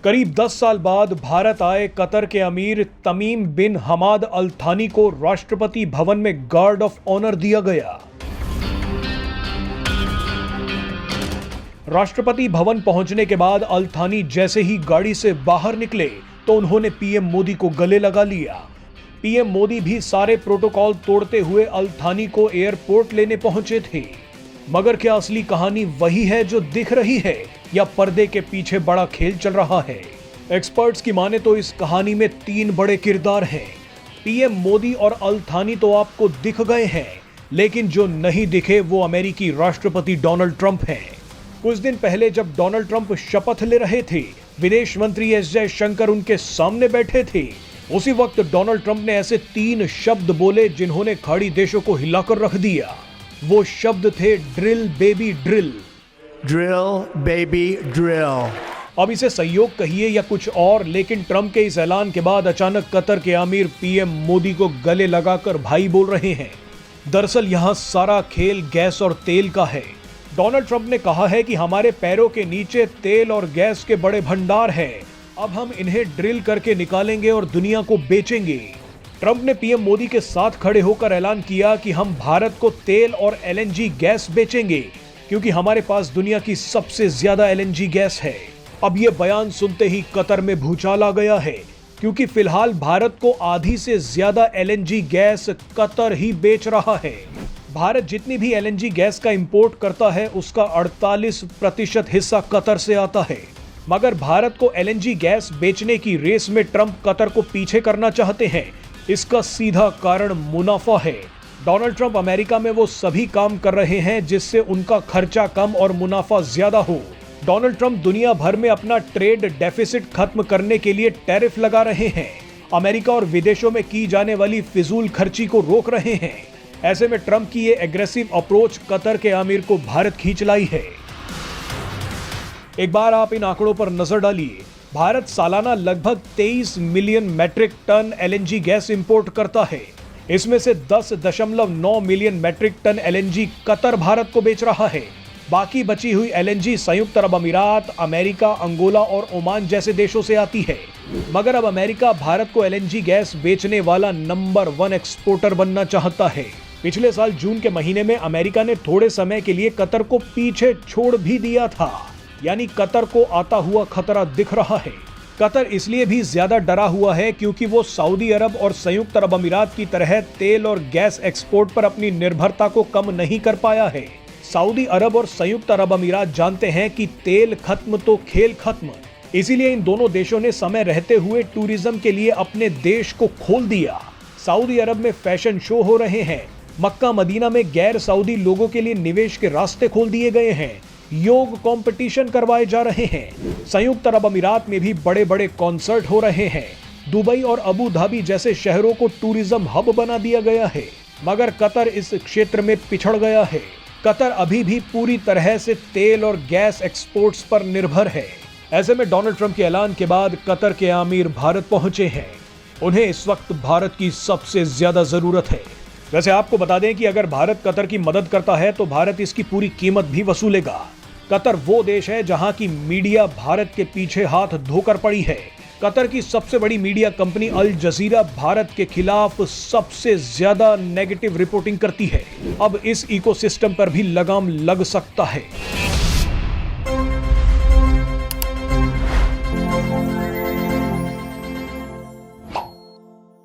करीब 10 साल बाद भारत आए कतर के अमीर तमीम बिन हमाद अल थानी को राष्ट्रपति भवन में गार्ड ऑफ ऑनर दिया गया। राष्ट्रपति भवन पहुंचने के बाद अल थानी जैसे ही गाड़ी से बाहर निकले तो उन्होंने पीएम मोदी को गले लगा लिया। पीएम मोदी भी सारे प्रोटोकॉल तोड़ते हुए अल थानी को एयरपोर्ट लेने पहुंचे थे। मगर क्या असली कहानी वही है जो दिख रही है या पर्दे के पीछे बड़ा खेल चल रहा है? एक्सपर्ट्स की माने तो इस कहानी में 3 बड़े किरदार हैं। पीएम मोदी और अल थानी तो आपको दिख गए हैं, लेकिन जो नहीं दिखे वो अमेरिकी राष्ट्रपति डोनाल्ड ट्रंप हैं। कुछ दिन पहले जब डोनाल्ड ट्रंप शपथ ले रहे थे, विदेश मंत्री एस जयशंकर उनके सामने बैठे थे। उसी वक्त डोनाल्ड ट्रंप ने ऐसे 3 शब्द बोले जिन्होंने खाड़ी देशों को हिलाकर रख दिया। वो शब्द थे drill baby drill. Drill baby drill. अब इसे सहयोग कहिए या कुछ और, लेकिन ट्रंप के इस ऐलान के बाद अचानक कतर के अमीर पीएम मोदी को गले लगाकर भाई बोल रहे हैं। दरअसल यहां सारा खेल गैस और तेल का है। डोनाल्ड ट्रंप ने कहा है कि हमारे पैरों के नीचे तेल और गैस के बड़े भंडार हैं। अब हम इन्हें ड्रिल करके निकालेंगे और दुनिया को बेचेंगे। ट्रंप ने पीएम मोदी के साथ खड़े होकर ऐलान किया कि हम भारत को तेल और एलएनजी गैस बेचेंगे, क्योंकि हमारे पास दुनिया की सबसे ज्यादा एलएनजी गैस है। अब ये बयान सुनते ही कतर में भूचाल आ गया है, क्योंकि फिलहाल भारत को आधी से ज्यादा एलएनजी गैस कतर ही बेच रहा है। भारत जितनी भी एलएनजी गैस का इंपोर्ट करता है उसका 48% हिस्सा कतर से आता है। मगर भारत को एलएनजी गैस बेचने की रेस में ट्रंप कतर को पीछे करना चाहते हैं। इसका सीधा कारण मुनाफा है। डोनाल्ड ट्रंप अमेरिका में वो सभी काम कर रहे हैं जिससे उनका खर्चा कम और मुनाफा ज्यादा हो। डोनाल्ड ट्रंप दुनिया भर में अपना ट्रेड डेफिसिट खत्म करने के लिए टैरिफ लगा रहे हैं। अमेरिका और विदेशों में की जाने वाली फिजूल खर्ची को रोक रहे हैं। ऐसे में ट्रंप की ये एग्रेसिव अप्रोच कतर के अमीर को भारत खींच लाई है। एक बार आप इन आंकड़ों पर नजर डालिए। भारत सालाना लगभग 23 million metric ton LNG gas import करता है। इसमें से 10.9 million metric ton LNG Qatar Bharat को बेच रहा है। बाकी बची हुई एलएनजी संयुक्त अरब अमीरात, अमेरिका, अंगोला और ओमान जैसे देशों से आती है। मगर अब अमेरिका भारत को एलएनजी गैस बेचने वाला नंबर 1 एक्सपोर्टर बनना चाहता है। पिछले साल जून के महीने में अमेरिका ने थोड़े समय के लिए कतर को पीछे छोड़ भी दिया था, यानी कतर को आता हुआ खतरा दिख रहा है। कतर इसलिए भी ज्यादा डरा हुआ है क्योंकि वो सऊदी अरब और संयुक्त अरब अमीरात की तरह तेल और गैस एक्सपोर्ट पर अपनी निर्भरता को कम नहीं कर पाया है। सऊदी अरब और संयुक्त अरब अमीरात जानते हैं कि तेल खत्म तो खेल खत्म। इसीलिए इन दोनों देशों ने समय रहते हुए टूरिज्म के लिए अपने देश को खोल दिया। सऊदी अरब में फैशन शो हो रहे हैं। मक्का मदीना में गैर सऊदी लोगों के लिए निवेश के रास्ते खोल दिए गए हैं। योग कंपटीशन करवाए जा रहे हैं। संयुक्त अरब अमीरात में भी बड़े बड़े कॉन्सर्ट हो रहे हैं। दुबई और अबू धाबी जैसे शहरों को टूरिज्म हब बना दिया गया है। मगर कतर इस क्षेत्र में पिछड़ गया है। कतर अभी भी पूरी तरह से तेल और गैस एक्सपोर्ट्स पर निर्भर है। ऐसे में डोनाल्ड ट्रंप के ऐलान के बाद कतर के अमीर भारत पहुंचे हैं। उन्हें इस वक्त भारत की सबसे ज्यादा जरूरत है। वैसे आपको बता दें कि अगर भारत कतर की मदद करता है तो भारत इसकी पूरी कीमत भी वसूलेगा। कतर वो देश है जहां की मीडिया भारत के पीछे हाथ धोकर पड़ी है। कतर की सबसे बड़ी मीडिया कंपनी अल जजीरा भारत के खिलाफ सबसे ज्यादा नेगेटिव रिपोर्टिंग करती है। अब इस इकोसिस्टम पर भी लगाम लग सकता है।